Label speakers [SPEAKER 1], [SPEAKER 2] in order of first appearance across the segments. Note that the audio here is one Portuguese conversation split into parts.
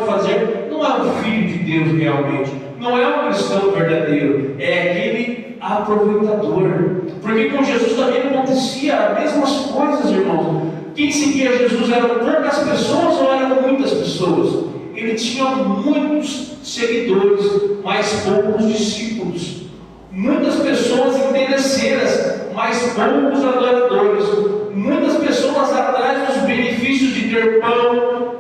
[SPEAKER 1] fazer, não é o Filho de Deus realmente, não é um cristão verdadeiro, é aquele aproveitador. Porque com Jesus também acontecia as mesmas coisas, irmãos. Quem seguia Jesus eram poucas pessoas ou eram muitas pessoas? Ele tinha muitos seguidores, mas poucos discípulos. Muitas pessoas interesseiras, mas poucos adoradores. Muitas pessoas atrás dos benefícios de ter pão,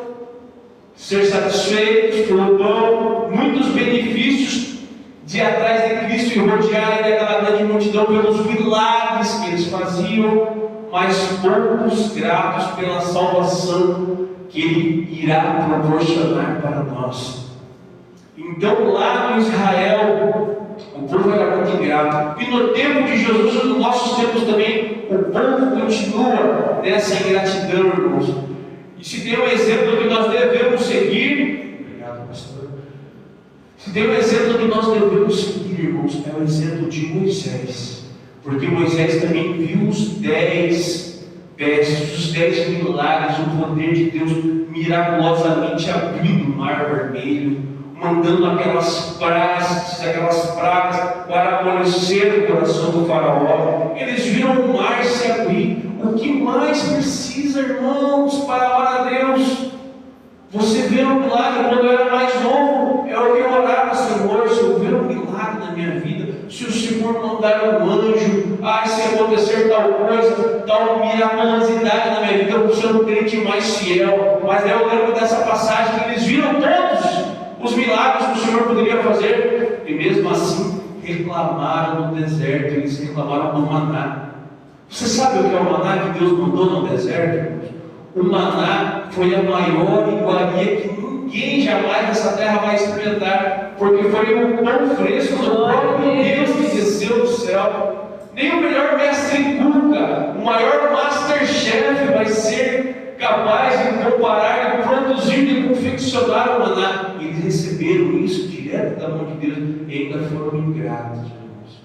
[SPEAKER 1] ser satisfeitos pelo pão, muitos benefícios de ir atrás de Cristo e rodearem aquela grande multidão pelos milagres que eles faziam, mas poucos gratos pela salvação que Ele irá proporcionar para nós. Então, lá no Israel, o povo era muito ingrato. E no tempo de Jesus, nos nossos tempos também, o povo continua nessa ingratidão, irmãos. E se tem um exemplo que nós devemos seguir, obrigado, pastor. Se tem um exemplo que nós devemos seguir, irmãos, é o exemplo de Moisés. Porque Moisés também viu os 10 pestes, os 10 milagres, o poder de Deus miraculosamente abrindo o mar vermelho, mandando aquelas pragas para amolecer o coração do faraó. Eles viram o mar se abrir. O que mais precisa, irmãos, para amar a Deus? Você vê um milagre. Quando eu era mais novo, eu orava: Senhor, se houver um milagre na minha vida, se o Senhor mandar um anjo, se acontecer tal coisa, tal miraculosidade na minha vida, eu vou ser um crente mais fiel. Mas daí eu lembro dessa passagem que eles viram todos os milagres que o Senhor poderia fazer, e mesmo assim reclamaram no deserto. Eles reclamaram do maná. Você sabe o que é o maná que Deus mandou no deserto? O maná foi a maior iguaria que ninguém jamais nessa terra vai experimentar, porque foi um pão fresco do próprio Deus que desceu do céu. Nem o melhor mestre cuca, o maior masterchef vai ser capaz de comparar, de produzir, de confeccionar o maná. E eles receberam isso direto da mão de Deus e ainda foram ingratos, irmãos.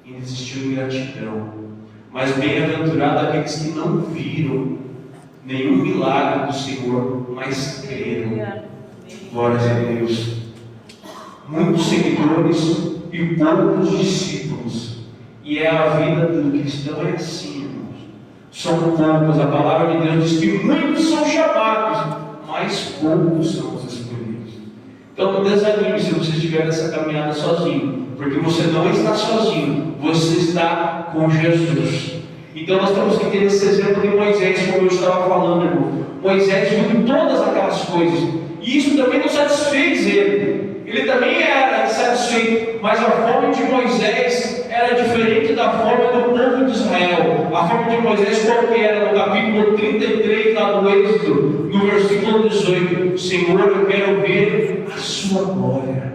[SPEAKER 1] E existiu ingratidão. Mas bem-aventurado aqueles que não viram nenhum milagre do Senhor, mas creram. Glórias a Deus. Muitos seguidores e poucos discípulos. E é a vida do cristão é assim, irmãos. São poucos. A palavra de Deus diz que muitos são chamados, mas poucos são os escolhidos. Então não desanime se você estiver nessa caminhada sozinho, porque você não está sozinho, você está com Jesus. Então nós temos que ter esse exemplo de Moisés, como eu estava falando, irmão. Moisés viu todas aquelas coisas, e isso também não satisfez ele. Ele também era insatisfeito, mas a forma de Moisés era diferente da forma do povo de Israel. A forma de Moisés qual que era? No capítulo 33 lá do Êxodo, no versículo 18: Senhor, eu quero ver a sua glória,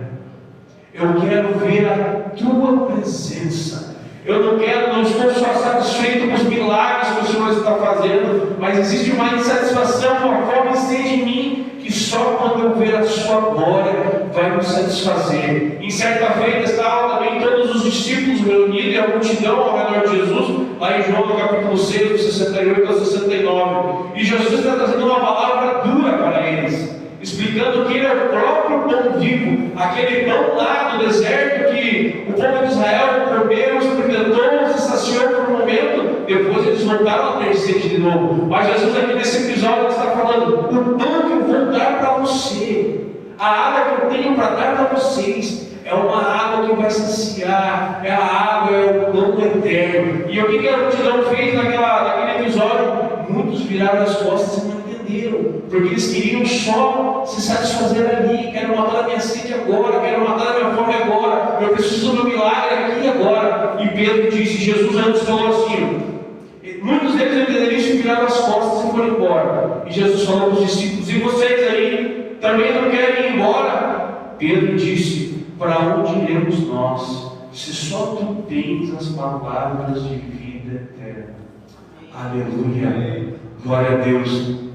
[SPEAKER 1] eu quero ver a tua presença. Eu não estou só satisfeito com os milagres que o Senhor está fazendo, mas existe uma insatisfação, uma fome estende em mim, que só quando eu ver a sua glória vai me satisfazer. Em certa feita estavam também todos os discípulos reunidos e a multidão ao redor de Jesus, lá em João no capítulo 6, do 68 a 69. E Jesus está trazendo uma palavra dura para eles, explicando que ele é o próprio pão vivo, aquele pão lá do deserto que o povo de Israel comeu, experimentou, se saciou por um momento, depois eles voltaram a ter sede de novo. Mas Jesus aqui nesse episódio está falando: o pão que eu vou dar para você, a água que eu tenho para dar para vocês, é uma água que vai saciar, é a água, é o pão eterno. E o que a multidão fez naquele episódio? Muitos viraram as costas e não entenderam, porque eles queriam só se satisfazer ali. Quero matar a minha sede agora, quero matar a minha fome agora, eu preciso do milagre aqui agora. E Pedro disse, Jesus antes falou assim, muitos deles entenderam isso e viraram as costas e foram embora. E Jesus falou para os discípulos: e vocês aí também não querem ir embora? Pedro disse: para onde iremos nós, se só tu tens as palavras de vida eterna? Aleluia, glória a Deus.